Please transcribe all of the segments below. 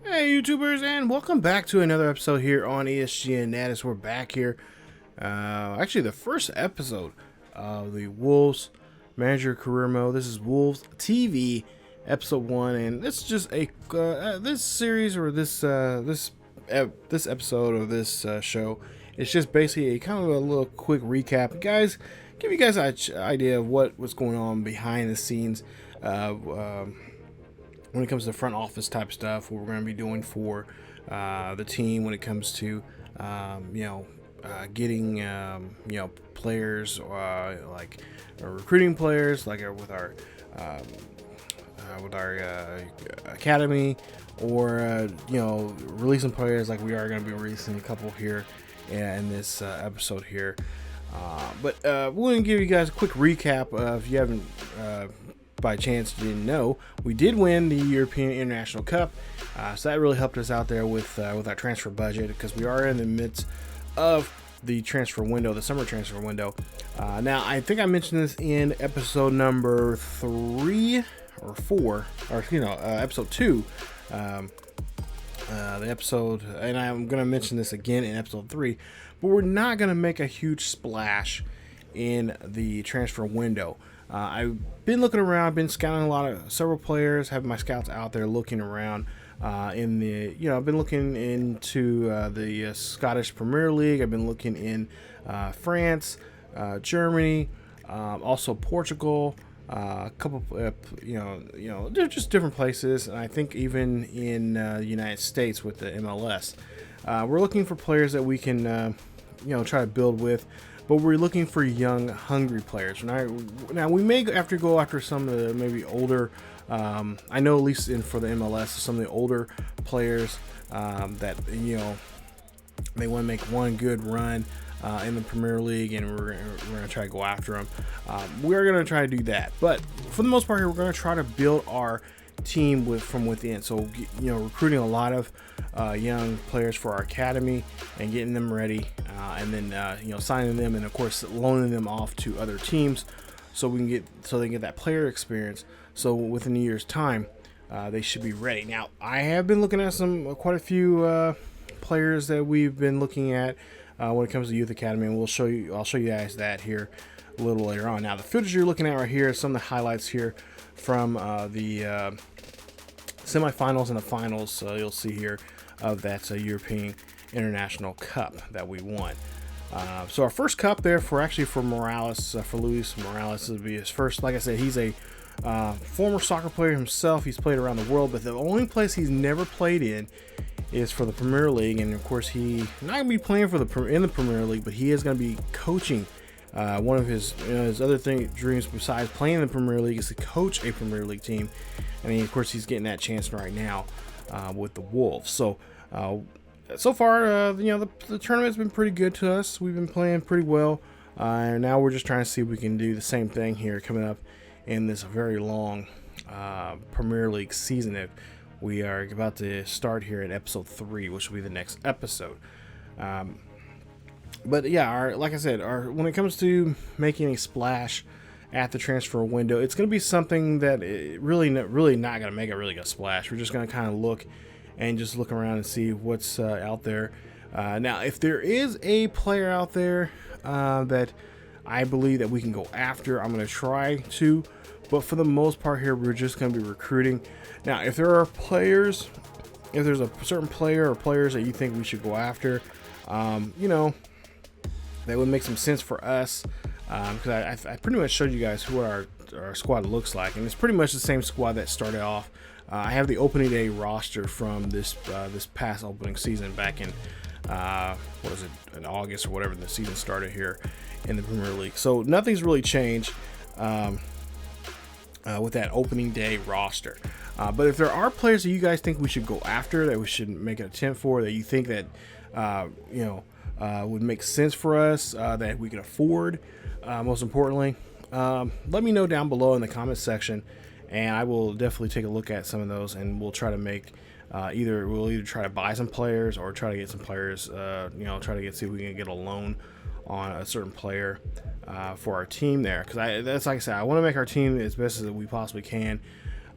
Hey YouTubers, and welcome back to another episode here on ESGNet. As we're back here, actually the first episode of the Wolves Manager Career Mode. This is Wolves TV episode 1, and this is just a this series or this episode of this show. It's just basically a kind of a little quick recap, guys. Give you guys an idea of what's going on behind the scenes. When it comes to front office type stuff, what we're going to be doing for the team when it comes to getting players like recruiting players like with our academy, or releasing players like we are going to be releasing a couple here in this episode here. But we're going to give you guys a quick recap if you haven't by chance didn't know, we did win the European International Cup, so that really helped us out there with our transfer budget, because we are in the midst of the transfer window, the summer transfer window. Now, I think I mentioned this in episode number 3 or 4, or episode 2. The episode, and I'm going to mention this again in episode 3, but we're not going to make a huge splash in the transfer window. I've been looking around, I've been scouting several players, having my scouts out there looking around I've been looking into the Scottish Premier League. I've been looking in France, Germany, also Portugal, a couple, they're just different places, and I think even in the United States with the MLS. We're looking for players that we can, try to build with. But we're looking for young, hungry players. Now we may have to go after some of the maybe older. I know at least for the MLS, some of the older players that they want to make one good run in the Premier League, and we're gonna try to go after them. We're gonna try to do that. But for the most part here, we're gonna try to build our team from within. So recruiting a lot of young players for our academy and getting them ready, and then signing them, and of course loaning them off to other teams so they can get that player experience. So within a year's time, they should be ready. Now, I have been looking at quite a few players that we've been looking at when it comes to youth academy, and I'll show you guys that here a little later on. Now, the footage you're looking at right here is some of the highlights here from the semifinals and the finals. You'll see here of that European International Cup that we won. So our first cup there for Morales, for Luis Morales, will be his first. Like I said, he's a former soccer player himself. He's played around the world, but the only place he's never played in is for the Premier League. And of course, he's not going to be playing in the Premier League, but he is going to be coaching. One of his other dreams besides playing in the Premier League is to coach a Premier League team. And of course, he's getting that chance right now with the Wolves. So far, the tournament's been pretty good to us. We've been playing pretty well, and now we're just trying to see if we can do the same thing here coming up in this very long Premier League season that we are about to start here in episode 3, which will be the next episode. But yeah, like I said, when it comes to making a splash at the transfer window, it's going to be something that really not going to make a really good splash. We're just going to kind of look around and see what's out there. Now, if there is a player out there that I believe that we can go after, I'm going to try to. But for the most part here, we're just going to be recruiting. Now, if there are players, if there's a certain player or players that you think we should go after, that would make some sense for us, because I pretty much showed you guys who our squad looks like, and it's pretty much the same squad that started off. I have the opening day roster from this past opening season back in in August or whatever the season started here in the Premier League. So nothing's really changed with that opening day roster. But if there are players that you guys think we should go after, that we should make an attempt for, that you think that would make sense for us, that we can afford, most importantly, let me know down below in the comment section, and I will definitely take a look at some of those, and we'll try to make we'll try to buy some players or try to get some players, see if we can get a loan on a certain player for our team there, because that's like I said, I want to make our team as best as we possibly can.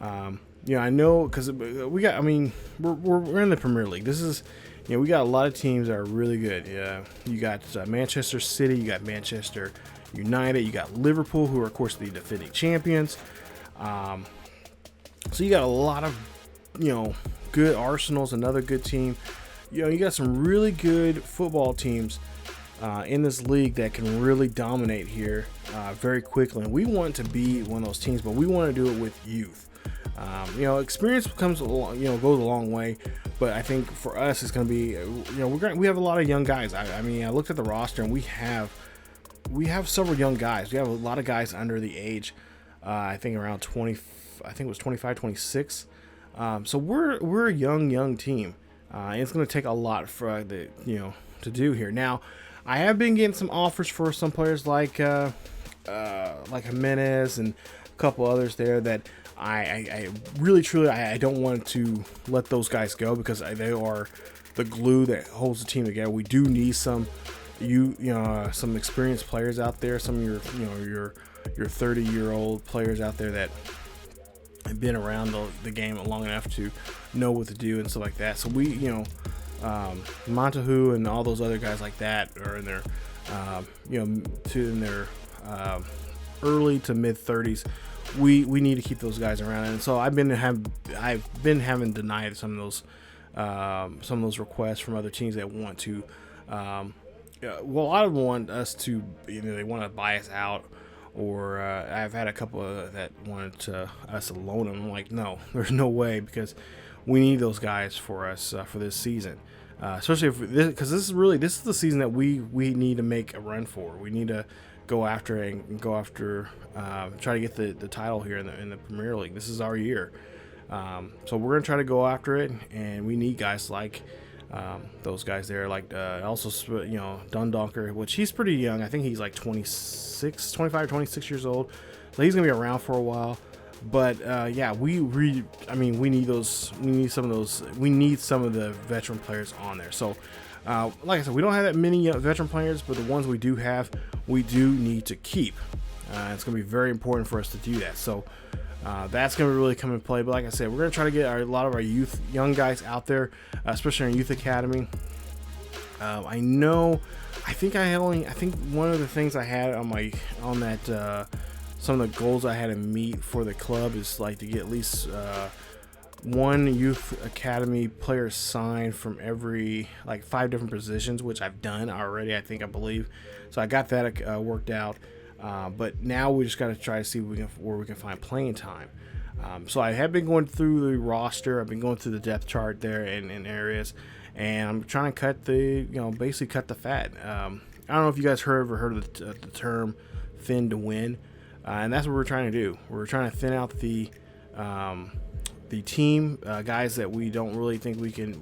You know, I know because we got. I mean, we're in the Premier League. This is, you know, we got a lot of teams that are really good. Yeah, you got Manchester City, you got Manchester United, you got Liverpool, who are of course the defending champions. So you got a lot of, you know, good. Arsenal's another good team. You know, you got some really good football teams in this league that can really dominate here very quickly. And we want to be one of those teams, but we want to do it with youth. You know, experience goes a long way. But I think for us, it's going to be, you know, we have a lot of young guys. I mean, I looked at the roster and we have several young guys. We have a lot of guys under the age, I think around 20. I think it was 25, 26. So we're a young team. And it's going to take a lot for to do here. Now, I have been getting some offers for some players like Jimenez and a couple others there that I really truly I don't want to let those guys go because they are the glue that holds the team together. We do need some some experienced players out there, some of your 30-year-old players out there that have been around the game long enough to know what to do and stuff like that. So we, Montahu and all those other guys like that are in their, early to mid 30s. We need to keep those guys around, and so I've been having denied some of those requests from other teams that want to. Well, a lot of them want us to, they want to buy us out. Or I've had a couple that wanted us to loan them. I'm like, no, there's no way, because we need those guys for us for this season, especially because this is the season that we need to make a run for. We need to go after try to get the title here in the Premier League. This is our year, so we're gonna try to go after it, and we need guys like those guys there, like also Dundonker, which he's pretty young. I think he's like 25, 26 years old, so he's gonna be around for a while. But we need some of the veteran players on there. So like I said, we don't have that many veteran players, but the ones we do have, we do need to keep. It's gonna be very important for us to do that. So that's going to really come into play. But like I said, we're going to try to get a lot of our young guys out there, especially in our youth academy. I think one of the things I had some of the goals I had to meet for the club is like to get at least one youth academy player signed from every 5 different positions, which I've done already, I believe. So I got that worked out. But now we just got to try to see where we can find playing time. So I have been going through the roster. I've been going through the depth chart there in areas, and I'm trying to basically cut the fat. I don't know if you guys ever heard of the term "thin to win," and that's what we're trying to do. We're trying to thin out the team, guys that we don't really think we can,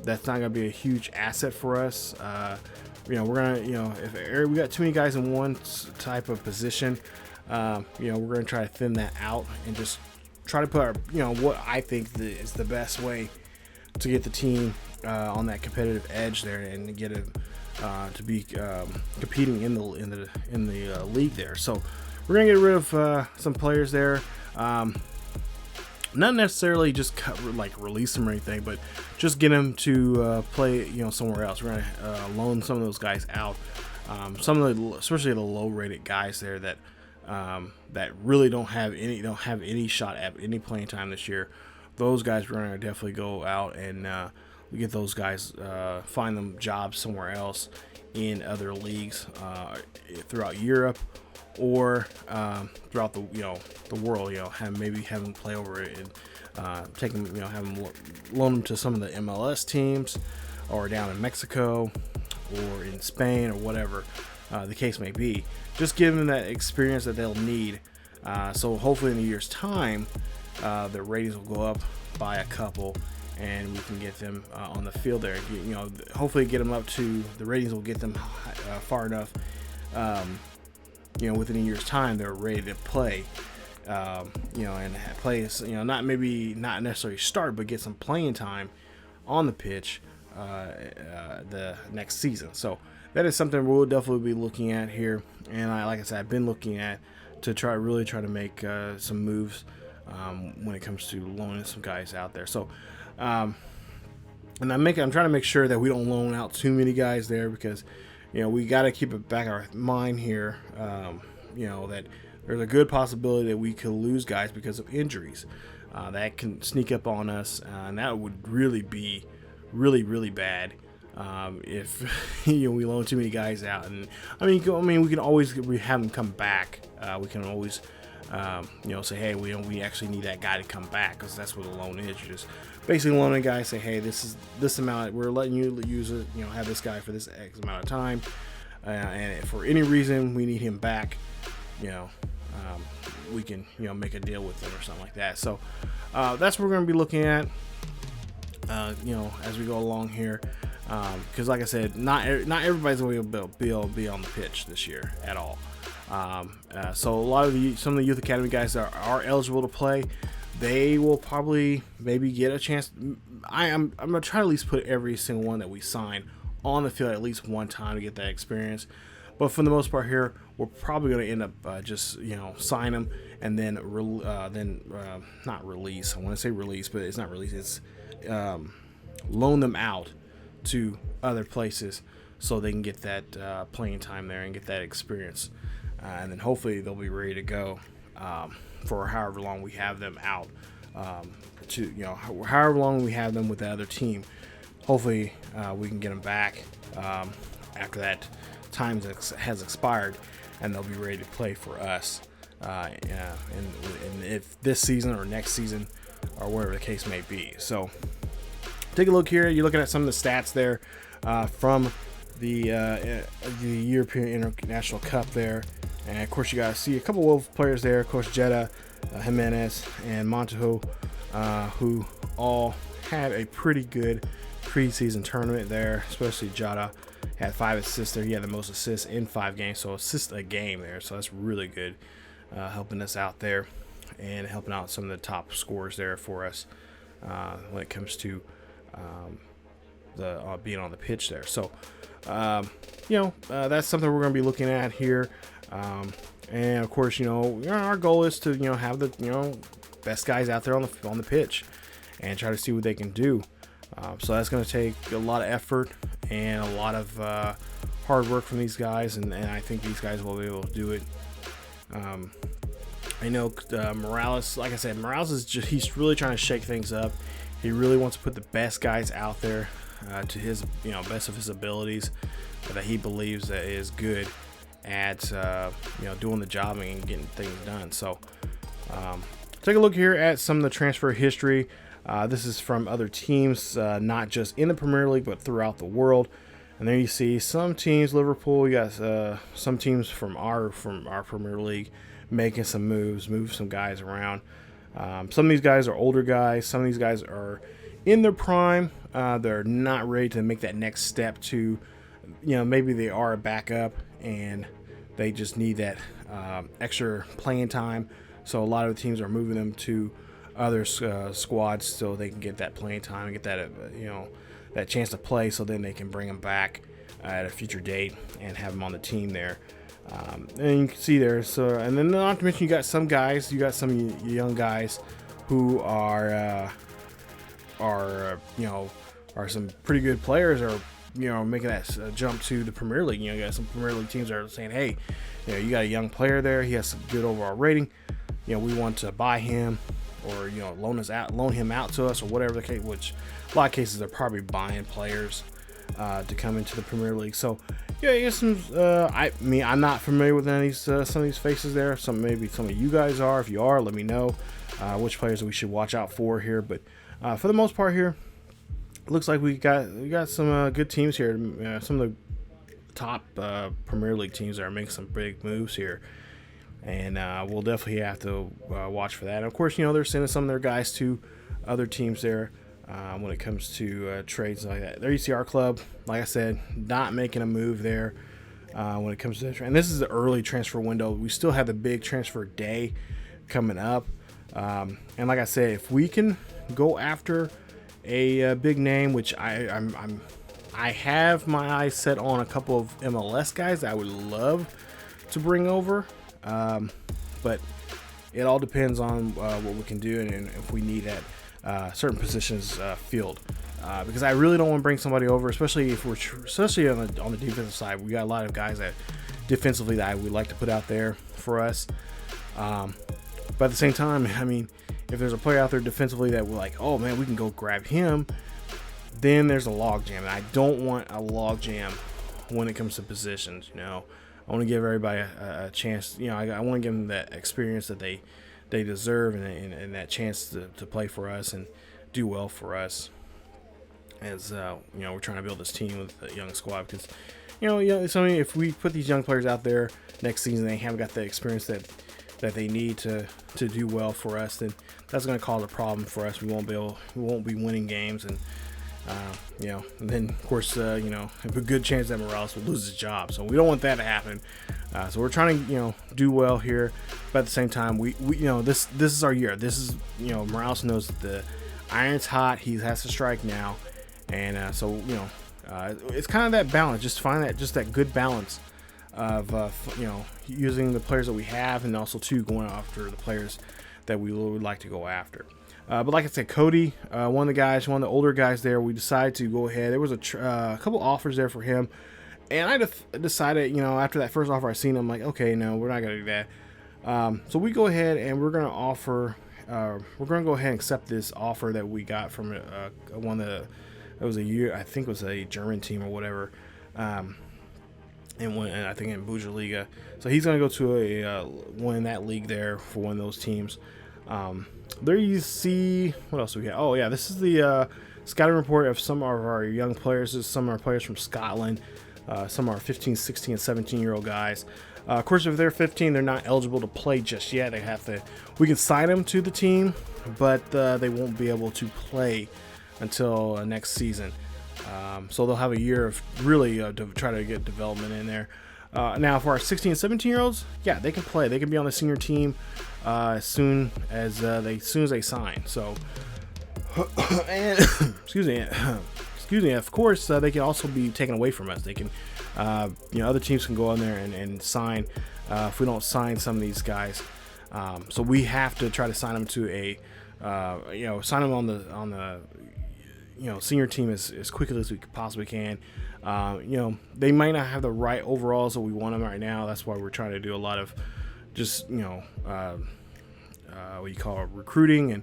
that's not going to be a huge asset for us. We're gonna, if we got too many guys in one type of position, we're gonna try to thin that out and just try to put our, what I think is the best way to get the team on that competitive edge there and get it to be competing in the league there. So we're gonna get rid of some players there. Not necessarily just release them or anything, but just get them to play, somewhere else. We're gonna loan some of those guys out. Especially the low-rated guys there that really don't have any shot at any playing time this year. Those guys, we're gonna definitely go out and get those guys, find them jobs somewhere else in other leagues throughout Europe. Or throughout the world, have them play over it and take them, have them loan them to some of the MLS teams, or down in Mexico, or in Spain, or whatever the case may be. Just give them that experience that they'll need. So hopefully in a year's time, their ratings will go up by a couple, and we can get them on the field there. Hopefully get them up to the ratings will get them far enough. Within a year's time, they're ready to play, and play, not necessarily start, but get some playing time on the pitch the next season. So that is something we'll definitely be looking at here. And like I said, I've been looking at to really try to make some moves when it comes to loaning some guys out there. So and I'm trying to make sure that we don't loan out too many guys there, because we got to keep it back in our mind here, that there's a good possibility that we could lose guys because of injuries. That can sneak up on us, and that would really be really bad if we loan too many guys out. And we can always have them come back. We can always say, hey, we actually need that guy to come back, because that's what a loan is. You're just basically loaning a guy, say, hey, this amount, we're letting you use it, have this guy for this X amount of time, and if for any reason we need him back, we can make a deal with him or something like that. So that's what we're going to be looking at as we go along here, because like I said, not everybody's going to be on the pitch this year at all. So a lot of some of the youth academy guys that are eligible to play, they will probably maybe get a chance. I'm gonna try to at least put every single one that we sign on the field at least one time to get that experience. But for the most part here, we're probably going to end up just sign them and then not release. I want to say release, but it's not release. It's loan them out to other places so they can get that playing time there and get that experience, and then hopefully they'll be ready to go for however long we have them out. However long we have them with the other team, hopefully we can get them back after that time has expired, and they'll be ready to play for us. And if this season or next season or whatever the case may be. So take a look here. You're looking at some of the stats there from the European International Cup there. And of course, you got to see a couple of Wolf players there. Of course, Jetta, Jimenez, and Mateo, who all had a pretty good preseason tournament there, especially Jetta. Had 5 assists there. He had the most assists in 5 games, so assist a game there. So that's really good, helping us out there and helping out some of the top scorers there for us when it comes to the being on the pitch there. So, that's something we're going to be looking at here. And of course, our goal is to have the best guys out there on the pitch and try to see what they can do. So that's going to take a lot of effort and a lot of hard work from these guys, and I think these guys will be able to do it. I know Morales, like I said, Morales he's really trying to shake things up. He really wants to put the best guys out there to his best of his abilities that he believes that is good at doing the job and getting things done. So take a look here at some of the transfer history. This is from other teams, not just in the Premier League, but throughout the world. And there you see some teams, Liverpool, you got some teams from our Premier League making some moves, move some guys around. Some of these guys are older guys. Some of these guys are in their prime. They're not ready to make that next step to, maybe they are a backup and they just need that extra playing time. So a lot of the teams are moving them to other squads so they can get that playing time and get that that chance to play, so then they can bring them back at a future date and have them on the team there. And you can see there, so, and then not to mention you got some young guys who are some pretty good players, or making that jump to the Premier League. You got some Premier League teams that are saying, hey, you got a young player there, he has some good overall rating, we want to buy him, or loan him out to us, or whatever the case. Which a lot of cases they're probably buying players to come into the Premier League. So I guess I'm not familiar with any of these some of these faces there. Maybe some of you guys are. If you are, let me know which players we should watch out for here. But for the most part here, it looks like we got some good teams here. Some of the top Premier League teams that are making some big moves here. And we'll definitely have to watch for that. And of course, they're sending some of their guys to other teams there when it comes to trades like that. There you see our club, like I said, not making a move there when it comes to that. And this is the early transfer window. We still have the big transfer day coming up. And like I said, if we can go after a big name, which I have my eyes set on a couple of MLS guys that I would love to bring over. but it all depends on what we can do and if we need at certain positions filled. Because I really don't want to bring somebody over, especially if especially on the defensive side. We got a lot of guys that defensively that I would like to put out there for us. But at the same time, I mean, if there's a player out there defensively that we're like, oh man, we can go grab him, then there's a log jam. And I don't want a log jam when it comes to positions. You know, I want to give everybody a chance. You know, I want to give them that experience that they deserve and that chance to play for us and do well for us. As you know, we're trying to build this team with a young squad because, you know, so if we put these young players out there next season, they haven't got the experience that they need to do well for us, then that's going to cause a problem for us. We won't be winning games, and you know, and then of course, you know, have a good chance that Morales will lose his job. So we don't want that to happen. So we're trying to, you know, do well here, but at the same time, we you know, this is our year. This is, you know, Morales knows that the iron's hot. He has to strike now. And so, you know, it's kind of that balance. Just find that good balance of, you know, using the players that we have, and also going after the players that we would like to go after. But like I said, Cody, one of the older guys there, we decided to go ahead. There was a couple offers there for him, and I decided, you know, after that first offer I seen, I'm like, okay, no, we're not gonna do that. So we go ahead and we're gonna offer. We're gonna go ahead and accept this offer that we got from one of the. It was I think it was a German team or whatever, and I think in Bundesliga. So he's gonna go to win that league there for one of those teams. There you see, what else do we have? Oh yeah, this is the scouting report of some of our young players. This is some of our players from Scotland. Some of our 15, 16, and 17-year-old guys. Of course, if they're 15, they're not eligible to play just yet. We can sign them to the team, but they won't be able to play until next season. So they'll have a year of really to try to get development in there. Now for our 16 and 17 year olds, yeah, they can play. They can be on the senior team as soon as they sign. So, and excuse me. Of course, they can also be taken away from us. They can, you know, other teams can go in there and sign. If we don't sign some of these guys, so we have to try to sign them to a, you know, sign them on the you know, senior team as quickly as we possibly can. You know, they might not have the right overalls that we want them right now. That's why we're trying to do a lot of just, you know, what you call recruiting and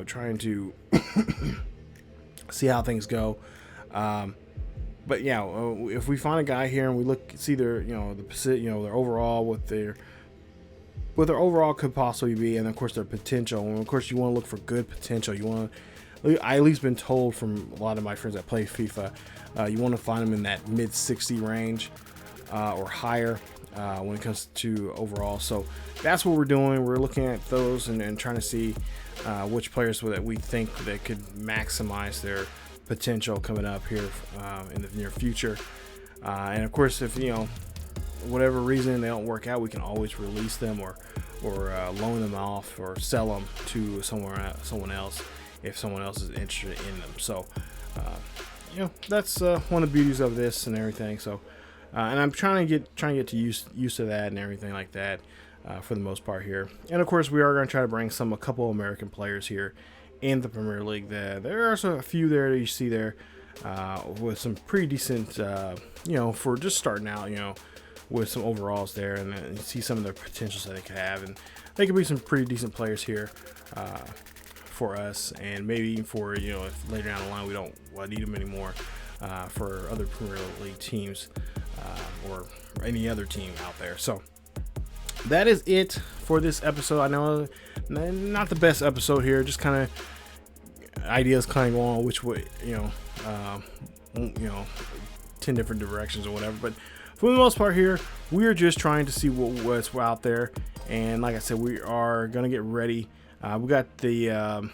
trying to see how things go. But yeah, if we find a guy here and we see their, you know, their overall, what their overall could possibly be, and of course their potential. And of course you want to look for good potential. I at least been told from a lot of my friends that play FIFA, you want to find them in that mid 60 range or higher when it comes to overall. So that's what we're doing. We're looking at those and trying to see which players that we think that could maximize their potential coming up here in the near future. And of course, if, you know, whatever reason they don't work out, we can always release them or loan them off or sell them to someone else if someone else is interested in them. So, you know, that's one of the beauties of this and everything. So, and I'm trying to get to used to that and everything like that for the most part here. And of course, we are going to try to bring a couple American players here in the Premier League. There are also a few there that you see there with some pretty decent, you know, for just starting out, you know, with some overalls there, and you see some of the potentials that they could have, and they could be some pretty decent players here for us, and maybe even for, you know, if later down the line we don't need them anymore for other Premier League teams or any other team out there. So that is it for this episode. I know not the best episode here, just kind of ideas kind of going on which way, you know, 10 different directions or whatever. But for the most part here, we're just trying to see what's out there. And like I said, we are going to get ready. We got the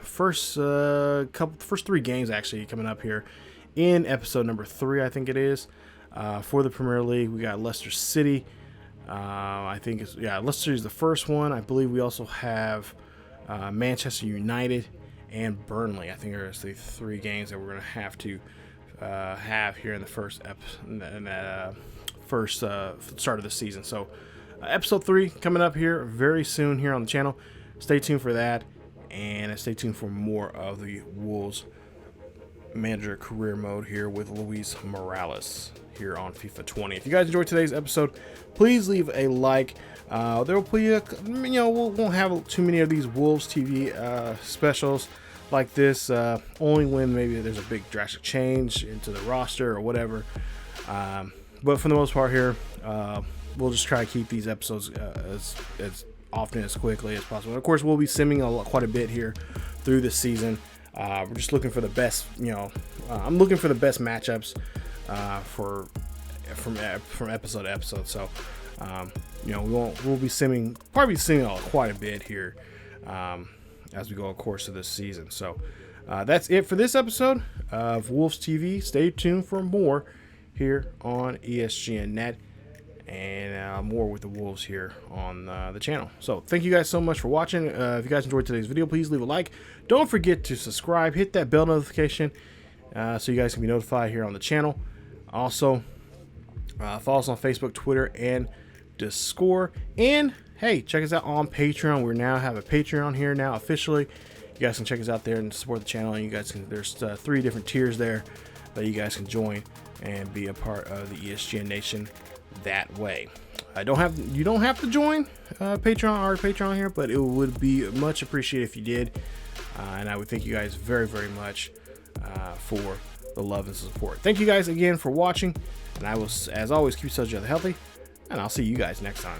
first 3 games actually coming up here in episode number 3, I think it is, for the Premier League. We got Leicester City. I think Leicester is the first one. I believe we also have Manchester United and Burnley. I think there's the 3 games that we're going to have to have here in the first start of the season. So Episode 3 coming up here very soon here on the channel. Stay tuned for that, and stay tuned for more of the Wolves Manager career mode here with Luis Morales here on FIFA 20. If you guys enjoyed today's episode, please leave a like. There will be a, we won't have too many of these Wolves TV specials like this, only when maybe there's a big drastic change into the roster or whatever. But for the most part here, we'll just try to keep these episodes as often as quickly as possible. And of course, we'll be simming quite a bit here through the season. We're just looking for the best, I'm looking for the best matchups from episode to episode. So, we'll be probably simming quite a bit here as we go, of course, of this season. So, that's it for this episode of Wolves TV. Stay tuned for more here on ESGNet and more with the Wolves here on the channel. So thank you guys so much for watching. If you guys enjoyed today's video, please leave a like. Don't forget to subscribe, hit that bell notification so you guys can be notified here on the channel. Also, follow us on Facebook, Twitter, and Discord. And hey, check us out on Patreon. We now have a Patreon here now officially. You guys can check us out there and support the channel. And you guys can, there's 3 different tiers there that you guys can join and be a part of the ESGN Nation that way. You don't have to join Patreon here, but it would be much appreciated if you did, and I would thank you guys very, very much for the love and support. Thank you guys again for watching, and I will, as always, keep each other healthy, and I'll see you guys next time.